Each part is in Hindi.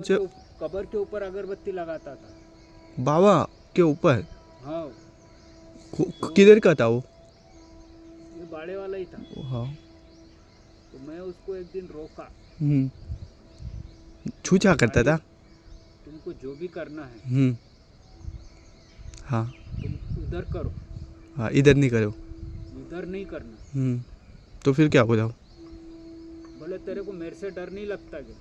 कब्र के ऊपर अगरबत्ती लगाता था। बाबा के ऊपर? हाँ, किधर का था वो? ये बाड़े वाला ही था। हाँ। तो मैं उसको एक दिन रोका। छूछा करता भाई, था? तुमको जो भी करना है हाँ तुम उधर करो, हाँ, इधर नहीं करो। इधर नहीं करना। तो फिर क्या बोला? बोले तेरे को मेरे से डर नहीं लगता क्या?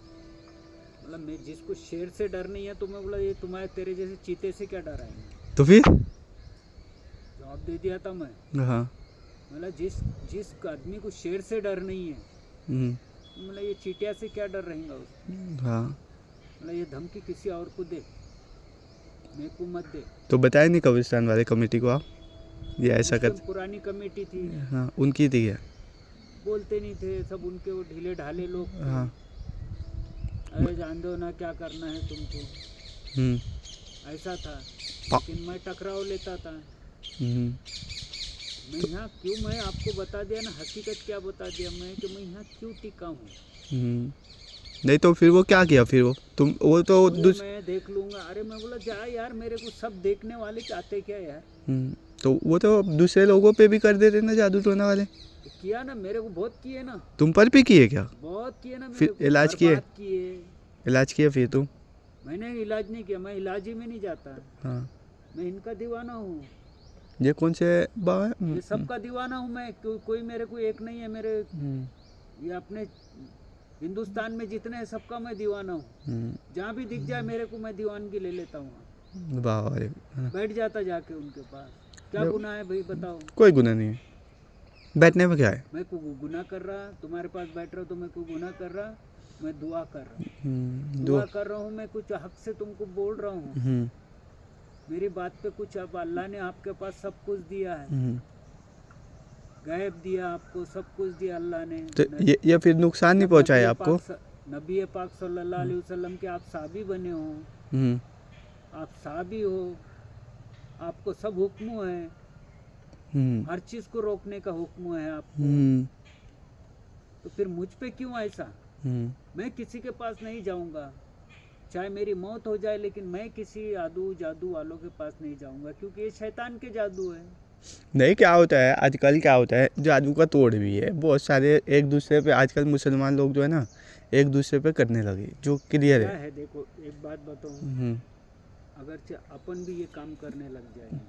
मतलब मैं जिसको शेर से डर नहीं है, तो मैं बोला ये तुम्हारे तेरे जैसे चीते से क्या डर आएंगे? तो फिर? जवाब दे दिया था मैं। हाँ। मतलब जिस आदमी को शेर से डर नहीं है, मतलब ये चीटिया से क्या डर रहेगा उसको? हाँ। मतलब ये धमकी किसी और को दे, मेरे को मत दे। तो बताया नहीं कब्रिस्तान वाले कमेटी को आप ये ऐसा कर? पुरानी कमेटी थी। हाँ, उनकी थी क्या? बोलते नहीं थे, सब उनके वो ढीले ढाले लोग थे। हाँ। अरे जान दो ना, क्या करना है तुमको, ऐसा था। लेकिन मैं टकराव लेता था। मैं यहाँ क्यों, मैं आपको बता दिया ना हकीकत, क्या बता दिया मैं कि मैं यहाँ क्यों टिका हूँ। नहीं तो फिर वो क्या किया फिर वो तो मैं देख लूंगा। अरे मैं बोला जा यार, मेरे को सब देखने वाले चाहते क्या यार। तो वो तो दूसरे लोगों पे भी कर देते ना जादू टोना वाले। तो किया ना, मेरे को बहुत किए ना। तुम पर भी किए क्या? बहुत किए ना। फिर इलाज किए? इलाज किया फिर तुम? मैंने इलाज नहीं किया, मैं इलाज ही में नहीं जाता। हाँ। मैं इनका दीवाना हूँ। ये कौन से बाबा है? ये सबका दीवाना हूँ मैं। कोई मेरे को एक नहीं है। मेरे ये अपने हिंदुस्तान में जितने हैं सबका मैं दीवाना हूँ। जहाँ भी दिख जाए मेरे को, मैं दीवानगी ले लेता हूँ। बाबा बैठ जाता जाके उनके पास। क्या गुनाह है भाई बताओ? कोई गुनाह नहीं है, बैठने में क्या है? मैं को गुनाह कर रहा, तुम्हारे पास बैठ रहा तो मैं को गुनाह कर रहा? मैं दुआ कर रहा हूँ। दुआ कर रहा हूँ मैं, कुछ हक से तुमको बोल रहा हूँ। मेरी बात पे कुछ, अब अल्लाह ने आपके पास सब कुछ दिया है, गैब दिया आपको, सब कुछ दिया अल्लाह ने। तो ये फिर नुकसान नहीं पहुंचाया आपको? नबी पाक सल्लल्लाहु अलैहि वसल्लम के आप साहबी बने हो, आप साहबी हो, आपको सब हुक्म है, हर चीज को रोकने का हुक्म है आपको। तो फिर मुझ पे क्यों ऐसा? मैं किसी के पास नहीं जाऊंगा, चाहे मेरी मौत हो जाए, लेकिन मैं किसी जादू वालों के पास नहीं जाऊंगा, क्योंकि ये शैतान के जादू है। नहीं, क्या होता है आजकल, क्या होता है जादू का तोड़ भी है बहुत सारे एक दूसरे पे। आजकल मुसलमान लोग जो है ना, एक दूसरे पे करने लगे, जो क्लियर क्या है देखो, एक बात बताऊं, अगर अपन भी ये काम करने लग जाए,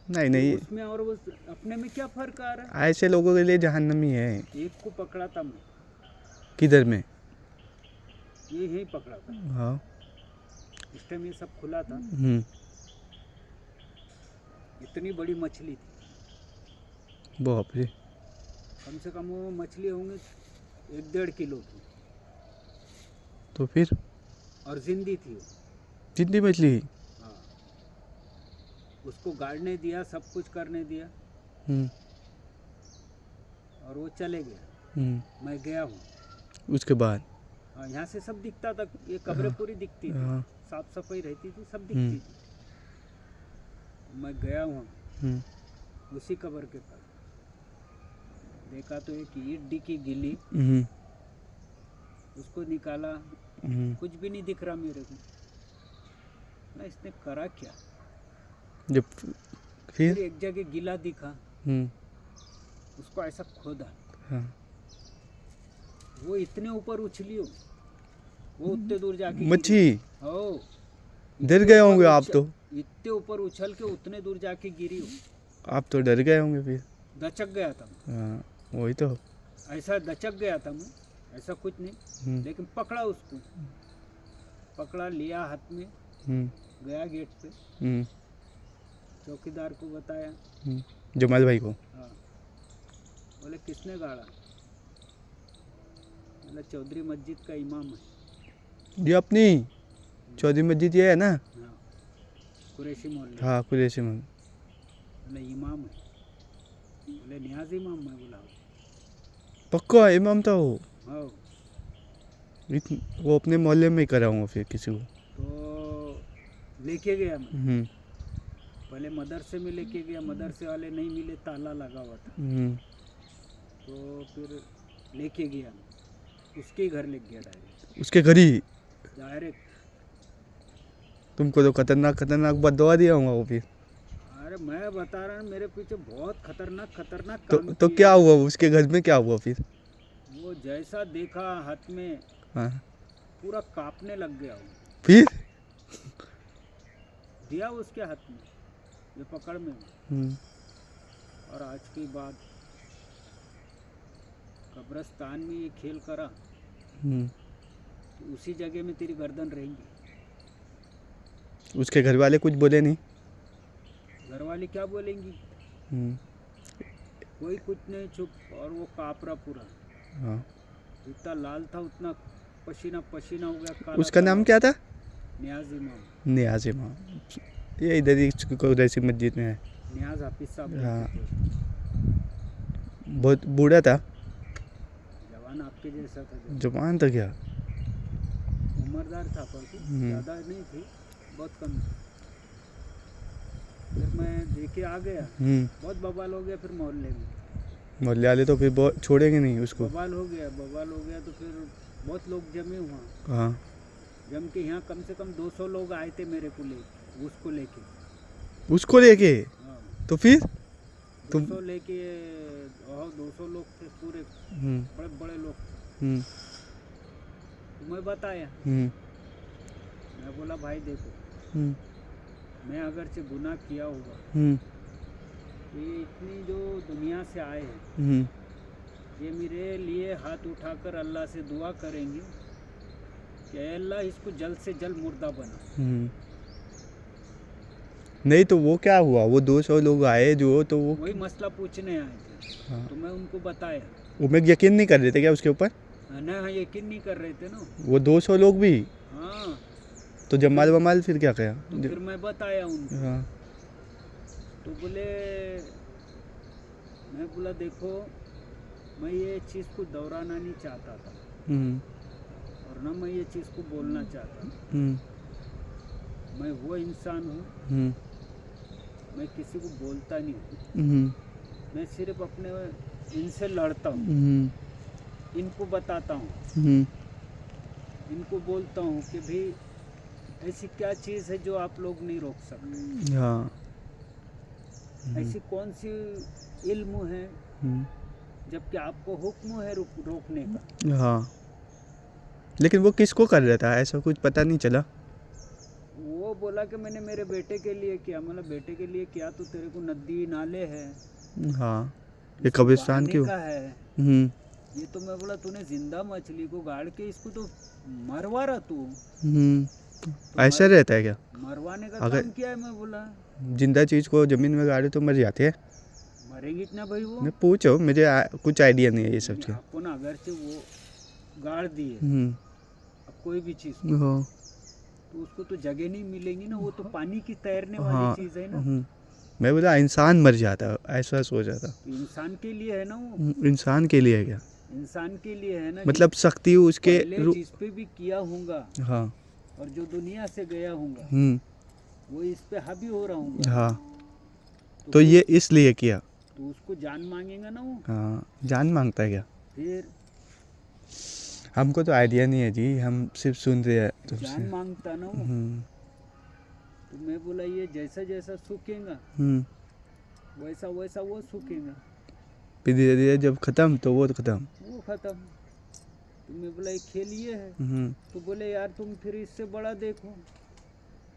नहीं तो उसमें और वो अपने में क्या फर्क आ रहा है? ऐसे लोगों के लिए जहन्नमी है। एक को पकड़ा था मैं। किधर में? ये यही पकड़ा था। हाँ। इस टाइम ये सब खुला था। इतनी बड़ी मछली थी, बाप रे। कम से कम वो मछली होंगी 1-1.5 किलो की। तो फिर? और जिंदी थी वो। जितनी मछली? हाँ, उसको गाड़ने दिया, सब कुछ करने दिया, और वो चले गया। मैं गया हूँ उसके बाद? हाँ, यहाँ से सब दिखता था, ये कब्र पूरी दिखती थी, साफ सफाई रहती थी, सब दिखती थी। मैं गया हूँ उसी कब्र के पास, देखा तो एक ईंट दिखी गिली, उसको निकाला, कुछ भी नहीं दिख रहा मेरे को। ना इसने करा क्या? जब फिर एक जगह गिला दिखा, उसको ऐसा खोदा, वो इतने ऊपर उछली हो, वो उतने दूर जाके मच्छी। हो, डर गए होंगे आप तो? इतने ऊपर उछल के उतने दूर जाके गिरी हो। आप तो डर गए होंगे फिर? दचक गया था। हाँ, वही तो। ऐसा दचक गया था मैं, ऐसा कुछ नहीं, लेकिन पकड़ा उसको, पकड़ा लिया हाथ में, गया गेट पे, चौकीदार को बताया, जमाल भाई को। हाँ, बोले किसने गाड़ा? बोले चौधरी मस्जिद का इमाम है। ये अपनी चौधरी मस्जिद ये है ना? हाँ, कुरैशी मोहल्ले। हाँ, कुरैशी मोहल्ले। बोले इमाम है। बोले नियाज इमाम? मैं बोला पक्का इमाम था वो? हाँ। वो अपने मोहल्ले में ही कराऊंगा फिर किसी को। तो लेके गया मैं, पहले मदरसे में लेके गया, मदरसे वाले नहीं मिले, ताला लगा हुआ था। तो फिर लेके गया, उसके घर ले गया डायरेक्ट। उसके घर ही? डायरेक्ट तुमको तो खतरनाक खतरनाक बददुआ दिया होगा वो फिर। अरे मैं बता रहा हूँ, मेरे पीछे बहुत खतरनाक खतरनाक तो काम तो किए। क्या हुआ उसके घर में, क्या हुआ फिर? वो जैसा देखा हाथ में, हाँ पूरा कांपने लग गया वो। फिर? दिया उसके हाथ में, ये पकड़ में। हम्म, और आज की बात, कब्रिस्तान में ये खेल करा हम्म। तो उसी जगह में तेरी गर्दन रहेंगी। उसके घर वाले कुछ बोले नहीं? घर वाले क्या बोलेंगी? हम्म, कोई कुछ नहीं, चुप। और वो कापरा पूरा, हाँ। जितना लाल था उतना पसीना पसीना हो गया, काला उसका नाम क्या था? नियाज इमाम, नियाज इमाम। ये इधर ही कुरैशी मस्जिद में है। नियाज हाफिज साहब हाँ। रहते थे। बहुत बूढ़ा था? जवान आपके जैसा था, जवान था क्या? उम्रदार था पर हम्म। ज़्यादा नहीं थी, बहुत कम थी। फिर मैं देखे आ गया, बहुत बवाल हो गया। फिर मोहल्ले में मोहल्ले वाले तो फिर बहुत छोड़ेंगे नहीं उसको। बवाल हो गया, बवाल हो गया। तो फिर बहुत लोग जमे हुआ, हाँ। जम के यहाँ कम से कम 200 लोग आए थे मेरे को उसको लेके। उसको लेके? हाँ, तो फिर तुम? 200 लेके, और 200 लोग थे पूरे, हम्म, बड़े बड़े लोग। हम्म, तो मैं बताया, हम्म, मैं बोला भाई देखो, हम्म, मैं अगर से गुनाह किया होगा, हम्म, ये इतनी जो दुनिया से आए हैं, हम्म, ये मेरे लिए हाथ उठाकर अल्लाह से दुआ करेंगे कि ऐ अल्लाह इसको जल्द से जल्द मुर्दा बना। हम्म। नहीं तो वो क्या हुआ, वो 200 लोग आए जो, तो वो वही मसला पूछने आए थे। हाँ। तो मैं उनको बताया, वो मैं यकीन नहीं कर रहे थे क्या उसके ऊपर? ना हाँ, यकीन नहीं कर रहे थे ना। वो 200 लोग भी? हाँ, तो जमाल वमाल फिर क्या किया? तो फिर मैं बताया उनको। हाँ। तो बोले, मैं बोला देखो, मैं ये चीज़ को दोहराना नहीं चाहता था, हम्म, और ना मैं ये चीज़ को बोलना चाहता था। हम्म, मैं वो इंसान हूँ, हम्म, मैं किसी को बोलता नहीं हूँ। हम्म, मैं सिर्फ अपने इनसे लड़ता हूँ, हम्म, इनको बताता हूँ, हम्म, इनको बोलता हूँ कि भाई ऐसी क्या चीज़ है जो आप लोग नहीं रोक सकते। हाँ। ऐसी कौन सी इल्म है हम्म, जबकि आपको हुक्म है रोकने का। हाँ। लेकिन वो किसको कर रहा था, ऐसा कुछ पता नहीं चला? वो बोला कि मैंने मेरे बेटे के लिए किया। मतलब बेटे के लिए किया तो तेरे को नदी नाले है, हाँ। ये इसको कब्रिस्तान बहाने क्यों? का है। हम्म, ये तो मैं बोला तूने जिंदा मछली को गाड़ के इसको तो मरवा रहा तू। हम्म। तो ऐसा रहता है क्या? मरवाने का अगर काम किया है। मैं बोला जिंदा चीज को जमीन में गाड़े तो मर जाते हैं? मरेगी इतना भाई वो। नहीं पूछो, मुझे कुछ आइडिया नहीं है ये सब चीज। आपको ना अगर से वो गाड़ दिए अब कोई भी चीज़ को, हाँ। तो उसको तो जगह नहीं मिलेगी ना। वो तो पानी की तैरने हाँ। वाली चीज़ है ना। मैं बोला इंसान मर जाता, ऐसा सोचा था। तो इंसान के लिए है ना वो, इंसान के लिए है क्या? इंसान के लिए है ना। मतलब शक्ति उसके पहले जिस पे भी किया होगा, हाँ। और जो दुनिया से गया होगा, हम्म, वो इस पे हावी हो रहा होगा। हाँ। तो फिर ये इसलिए किया? तो उसको जान मांगेगा ना वो। हाँ, जान मांगता है क्या? फिर हमको तो आइडिया नहीं है जी, हम सिर्फ सुन रहे हैं तुमसे। जान मांगता ना वो। तो मैं बोला ये जैसा जैसा सूखेगा वैसा वैसा वो सूखेगा। फिर धीरे धीरे जब खत्म तो वो खत्म। वो खत्म। तो मैं बोला ये खेल ये है। तो बोले यार तुम फिर इससे बड़ा देखो।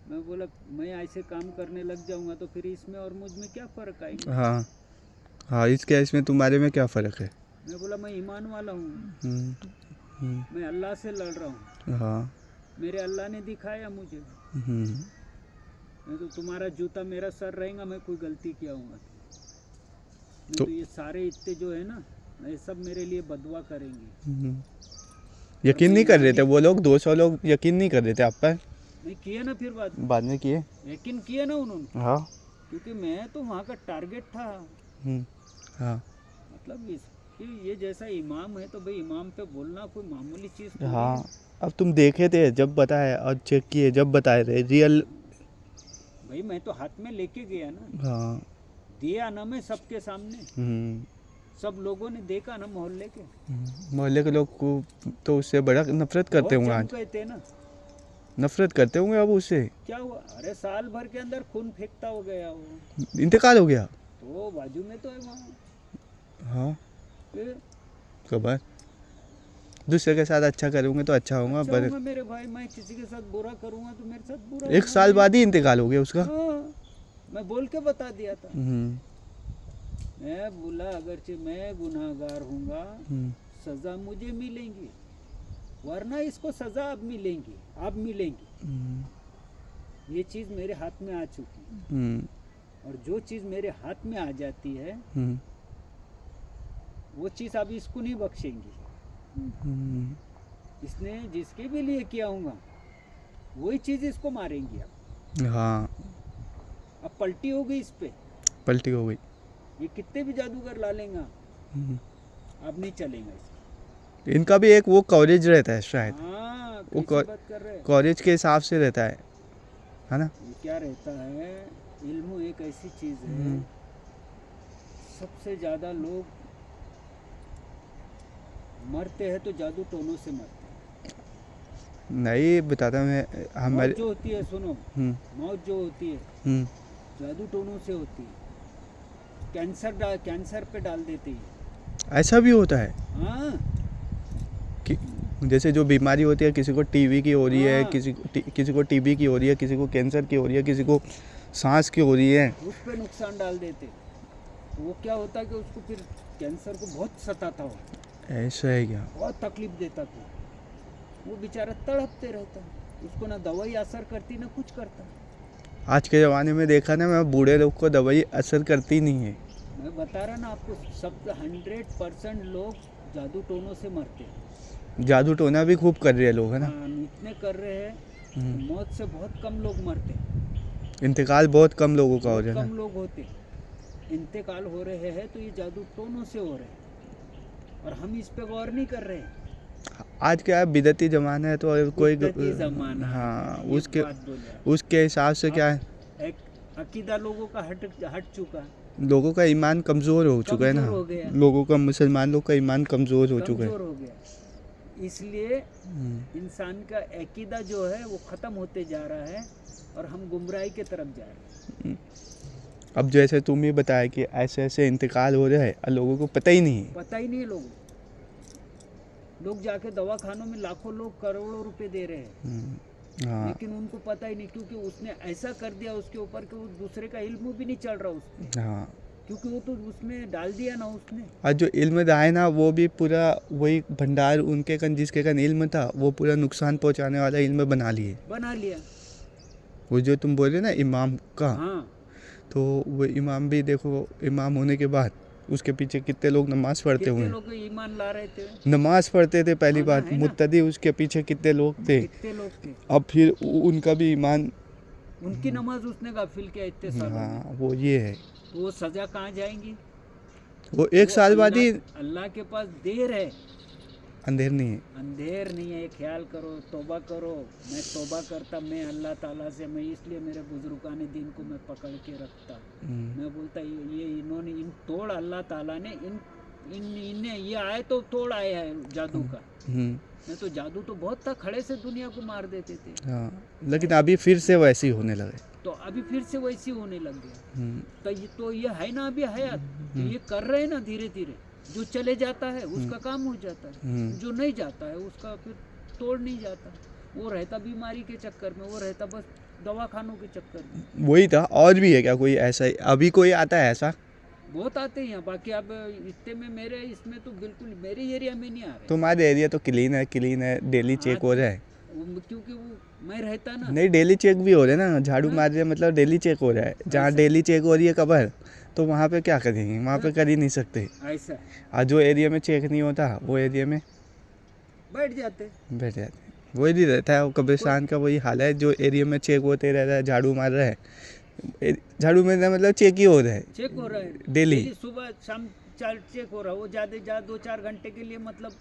मैं बोला मैं ऐसे काम करने लग जाऊंगा तो फिर इसमें और मुझ में क्या फ़र्क आएगा। हाँ हाँ, इसके इसमें तुम्हारे में क्या फ़र्क है? मैं बोला मैं ईमान वाला हूँ, मैं अल्लाह से लड़ रहा हूँ। हाँ। मेरे अल्लाह ने दिखाया मुझे। नहीं तो तुम्हारा जूता मेरा सर रहेगा, मैं कोई गलती किया हूँगा तो ये सारे इतने जो है ना, ये सब मेरे लिए बदुआ करेंगे। यकीन नहीं कर रहे थे वो लोग, 200 लोग यकीन नहीं कर रहे थे आप पर? नहीं किए ना, फिर बाद में किए। यकीन किए ना उन्होंने। हाँ। क्योंकि मैं तो वहाँ का टारगेट था। हाँ। मतलब इसके ये जैसा इमाम है तो भाई इमाम पे बोलना कोई मामूली चीज़ थोड़ी है। हाँ। अब तुम देखे थे जब बताया और चेक किए जब बताए थे रियल। भाई मैं तो हाथ में लेके गया ना। हाँ। दिया ना मैं सबके सामने, सब लोगों ने देखा ना। मोहल्ले के मोहल्ले के लोग को तो उससे बड़ा नफरत करते होंगे आज। कहते हैं ना, नफरत करते होंगे अब उससे। क्या हुआ? अरे साल भर के अंदर खून फेंकता हो गया वो। इंतकाल हो गया। तो बाजू में तो है वहाँ। हाँ, फिर खबर दूसरे के साथ अच्छा करूँगे तो अच्छा होगा, अच्छा पर होगा मेरे भाई, मैं किसी के साथ बुरा करूँगा तो मेरे साथ बुरा एक होगा। साल बाद ही इंतकाल हो गया उसका। हाँ, मैं बोल के बता दिया था। हम्म, मैं बोला अगरचे मैं गुनाहगार हूँगा, हम्म, सज़ा मुझे मिलेंगी, वरना इसको सज़ा अब मिलेंगी, अब मिलेंगी। हम्म, ये चीज़ मेरे हाथ में आ चुकी है, हम्म, और जो चीज़ मेरे हाथ में आ जाती है हम्म, वो चीज़ अब इसको नहीं बख्शेंगी। हम्म, इसने जिसके भी लिए किया होगा वही चीज़ इसको मारेंगी। हाँ, अब पलटी हो गई इस पे। पलटी हो गई। ये कितने भी जादूगर ला लेगा, हम्म, अब नहीं चलेगा इसका। इनका भी एक वो कवरेज रहता है शायद, हाँ, वो कैसी बात कर रहे हैं। कवरेज के हिसाब से रहता है ना। ये क्या रहता है, इल्म एक ऐसी चीज़ है, हम्म, सबसे ज़्यादा लोग मरते हैं तो जादू टोनों से मरते हैं। नहीं बताता मैं हमारे। मौत जो होती है, सुनो, हम्म, मौत जो होती है हम्म, जादू टोनों से होती है। कैंसर पे डाल देते हैं। ऐसा भी होता है हाँ, कि जैसे जो बीमारी होती है, किसी को टीवी की हो रही है, हाँ, किसी को टीबी की हो रही है, किसी को कैंसर की हो रही है, किसी को सांस की हो रही है। उस पे नुकसान डाल देते। तो वो क्या होता है कि उसको फिर कैंसर को बहुत सताता हो, ऐसा है क्या? बहुत तकलीफ देता था, वो बेचारा तड़पते रहता। उसको ना दवाई असर करती ना कुछ करता। आज के ज़माने में देखा ना, मैं बूढ़े लोग को दवाई असर करती नहीं है। मैं बता रहा ना आपको, सब 100% लोग जादू टोनों से मरते हैं। जादू टोना भी खूब कर रहे हैं लोग, है ना। हाँ, इतने कर रहे हैं, हम्म, मौत से बहुत कम लोग मरते हैं, इंतकाल बहुत कम लोगों का हो बहुत रहा है कम ना। लोग होते हैं। इंतकाल हो रहे हैं तो ये जादू टोनों से हो रहे हैं, और हम इस पे गौर नहीं कर रहे हैं। आज क्या है, बिदती ज़माना है, तो अब कोई बिदअती ज़माना हाँ, है, ये उसके बात बोले आप। उसके हिसाब से क्या है, एक अकीदा लोगों का हट चुका है, लोगों का ईमान कमज़ोर हो चुका है ना। कमज़ोर हो गया, लोगों का, मुसलमान लोग का ईमान कमज़ोर हो चुका है। कमज़ोर हो गया। इसलिए हम्म, इंसान का अकीदा जो है वो ख़त्म होते जा रहा है, और हम गुमराही के तरफ जा रहे हैं। अब जैसे तुम ही बताया कि ऐसे ऐसे इंतकाल हो रहा है और लोगों को पता ही नहीं है। पता ही नहीं है लोगों, लोग जाके दवाखानों में लाखों लोग करोड़ों रुपए दे रहे हैं, हाँ, लेकिन उनको पता ही नहीं, क्योंकि उसने ऐसा कर दिया उसके ऊपर कि वो दूसरे का इल्म भी नहीं चल रहा उसमें, हाँ, क्योंकि वो तो उसमें डाल दिया ना उसने। और जो इल्म दाए ना, वो भी पूरा वही भंडार उनके कन, जिसके कन इल्म था, वो पूरा नुकसान पहुंचाने वाला इल्म बना लिए। बना लिया। वो जो तुम बोले ना इमाम का, हाँ, तो वो इमाम भी देखो, इमाम होने के बाद उसके पीछे कितने लोग नमाज़ पढ़ते कितने हुए, लोग ईमान ला रहे थे, नमाज़ पढ़ते थे पहली हाँ ना, बात, है ना, मुत्तदी उसके पीछे कितने लोग थे। कितने लोग थे, अब फिर उनका भी ईमान। उनकी नमाज उसने गाफिल किया इतने सालों में। हाँ, वो ये है, तो वो सजा कहाँ जाएंगी? वो एक वो साल बाद ही। अल्लाह के पास देर है, अंधेर नहीं है। अंधेर नहीं है। ख्याल करो, तौबा करो। मैं तौबा करता, मैं अल्लाह ताला से, मैं इसलिए मेरे बुजुर्गाने दिन को मैं पकड़ के रखता। मैं बोलता ये इन्होंने इन तोड़, अल्लाह ताला ने इन्हें ये आए तो तोड़ आया है जादू का। मैं तो जादू तो बहुत था, खड़े से दुनिया को मार देते थे। हाँ, लेकिन अभी फिर से वैसे ही होने लगे। तो अभी फिर से वैसी होने लग गया। तो ये है ना अभी हयात, तो ये कर रहे हैं ना धीरे धीरे। जो चले जाता है उसका काम हो जाता है, जो नहीं जाता है उसका फिर तोड़ नहीं जाता। वो रहता बीमारी के चक्कर में, वो रहता बस दवाखानों के चक्कर में। वही था। और भी है क्या कोई ऐसा? अभी कोई आता है ऐसा? बहुत आते हैं यहाँ, बाकी अब इतने में मेरे इसमें तो बिल्कुल मेरे एरिया में नहीं आ रहे। तुम्हारे एरिया तो क्लीन है, क्लीन है, डेली चेक हो रहा है। क्योंकि वो मैं रहता ना। नहीं, डेली चेक भी हो रहा है ना, झाड़ू मार रहे हैं, मतलब डेली चेक हो रहा है। जहाँ डेली चेक हो रही है कबर, तो वहाँ पे क्या करेंगे? वहाँ पे कर ही नहीं सकते। ऐसा और जो एरिया में चेक नहीं होता, वो एरिया में बैठ जाते। बैठ जाते हैं। वही नहीं रहता है, वो कब्रिस्तान का वही हाल है। जो एरिया में चेक होते रह रहा है, झाड़ू मार रहा है, झाड़ू मारना मतलब चेक ही हो रहा है, चेक हो रहा है डेली। सुबह शाम चेक हो रहा है। वो ज़्यादा 2-4 घंटे के लिए मतलब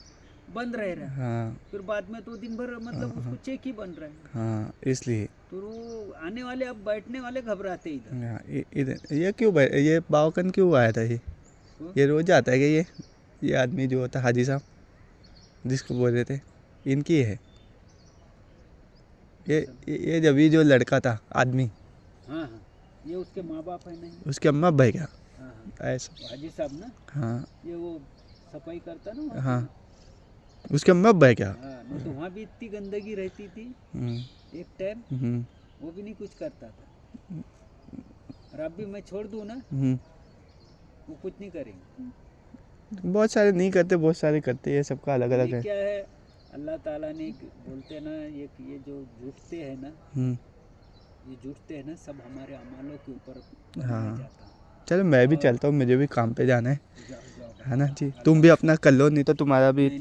बंद रह रहा है। हाँ, फिर बाद में तो दिन भर मतलब उसको चेक ही बन रहा है। हाँ, इसलिए। तो वो आने वाले, अब बैठने वाले घबराते इधर। हाँ, इधर ये क्यों ये बावकन क्यों आया था? ये रोज आता है क्या? ये आदमी जो होता हाजी साहब जिसको बोल रहे थे, इनकी है। ये जब जो लड़का था आदमी, हाँ हाँ, ये उसके माँ बाप है नहीं? उसके अम्मा भाई क्या हाँ हाँ, ऐसा? हाजी साहब ना, हाँ ये वो सफाई करता ना वहाँ हाँ, पे। उसके अम्मा भाई क्या? हाँ, नहीं तो वहाँ भी इतनी गंदगी रहती थी हम्म, एक टाइम, हम्म, वो भी नहीं कुछ करता था। और अब भी मैं छोड़ दूँ ना, हम्म। वो कुछ नहीं करेंगे। बहुत सारे नहीं करते, बहुत सारे करते, ये सबका अलग अलग ये है। क्या है, अल्लाह ताला ने बोलते ना, ये जो जुटते हैं ना, हम्म, ये जुटते हैं ना, सब हमारे अमालों के ऊपर बनाया हाँ। जाता है। चलो मैं भी और चलता हूँ, मुझे भी काम पे जाना है जाओ जाओ, है ना हाँ, जी? तुम अल्लाह भी हाफ़िज़। अपना कर लो, नहीं तो तुम्हारा भी नहीं